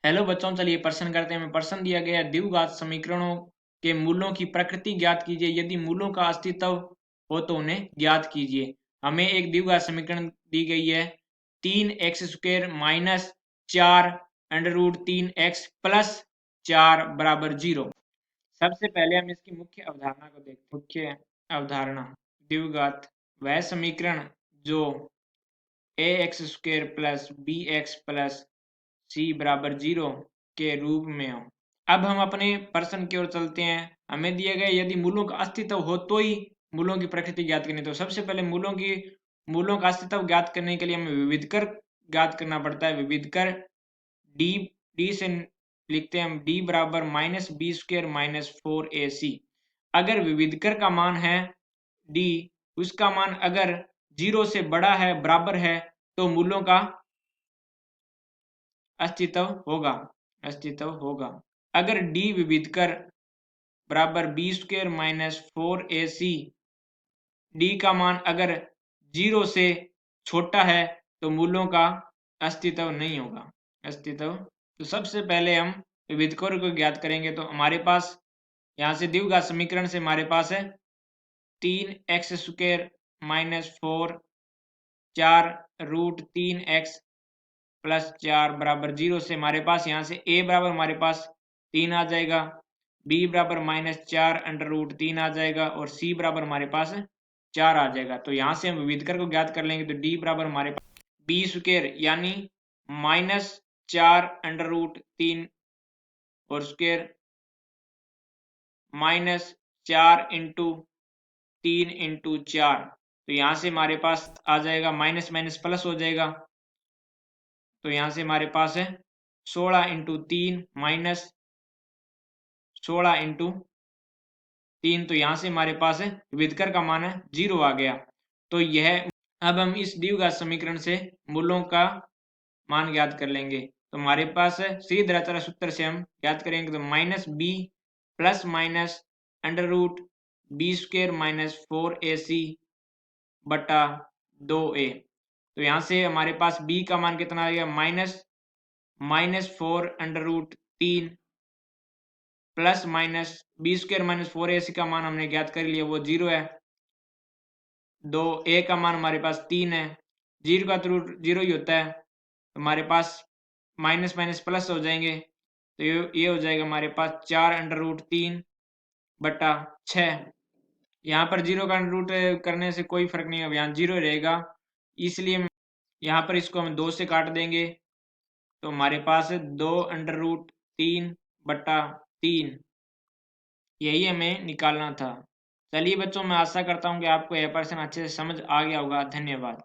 Hello बच्चों, चलिए प्रश्न करते हैं। प्रश्न दिया गया है, द्विघात समीकरणों के मूलों की प्रकृति ज्ञात कीजिए। यदि मूलों का अस्तित्व हो तो उन्हें ज्ञात कीजिए। हमें एक द्विघात समीकरण दी गई है 3x² minus 4 under root 3x plus 4 बराबर 0। सबसे पहले हम इसकी मुख्य अवधारणा को देखते हैं। मुख्य अवधारणा, द्विघात वह समीकरण जो ax² प्लस bx प्लस सी बराबर 0 के रूप में हो। अब हम अपने प्रश्न की ओर चलते हैं। हमें दिया गया यदि मूलों का अस्तित्व हो तो ही मूलों की प्रकृति ज्ञात करनी। तो सबसे पहले मूलों का अस्तित्व ज्ञात करने के लिए हमें विविधकर ज्ञात करना पड़ता है। विविधकर डी डी से लिखते हैं हम, डी बराबर माइनस b² माइनस 4ac। अगर विविधकर का मान है डी, उसका मान अगर 0 से बड़ा है, बराबर है, तो मूलों का अस्तित्व होगा। अगर डी विविधकर बराबर b² माइनस 4ac, डी का मान अगर 0 से छोटा है तो मूलों का अस्तित्व नहीं होगा। तो सबसे पहले हम विविधकर को ज्ञात करेंगे। तो हमारे पास यहाँ से द्विघात समीकरण से हमारे पास है 3x² minus 4 4 root 3x plus 4 बराबर 0 से हमारे पास यहाँ से a बराबर हमारे पास 3 आ जाएगा, b बराबर माइनस 4 अंडर रूट 3 आ जाएगा और c बराबर हमारे पास 4 आ जाएगा। तो यहाँ से हम विविधकर को ज्ञात कर लेंगे। तो d बराबर हमारे पास b² यानी माइनस 4 अंडर रूट 3 और स्क्वेयर माइनस 4 इंटू 3 इंटू 4। तो यहाँ से हमारे पास आ जाएगा माइनस माइनस प्लस हो जाएगा। तो यहाँ से हमारे पास है 16 इंटू 3 माइनस 16 इंटू 3। तो यहाँ से हमारे पास है विविधकर का मान है 0 आ गया। तो यह अब हम इस द्विघात समीकरण से मूलों का मान ज्ञात कर लेंगे। तो हमारे पास है सीधे सूत्र से हम ज्ञात करेंगे। तो minus b plus minus under root b² minus 4ac बटा 2a। तो यहाँ से हमारे पास b का मान कितना आ गया, minus 4 under root 3 plus minus b² minus 4ac का मान हमने ज्ञात कर लिया, वो 0 है। 2a का मान हमारे पास 3 है। 0 का तो रूट 0 ही होता है। तो हमारे पास माइनस माइनस प्लस हो जाएंगे। तो ये हो जाएगा हमारे पास 4 अंडर रूट 3 बटा 6। यहाँ पर 0 का अंडर रूट करने से कोई फर्क नहीं होगा, यहाँ 0 रहेगा, इसलिए यहाँ पर इसको हम 2 से काट देंगे। तो हमारे पास 2 अंडर रूट 3 बटा 3, यही हमें निकालना था। चलिए बच्चों, मैं आशा करता हूँ कि आपको यह प्रश्न अच्छे से समझ आ गया होगा। धन्यवाद।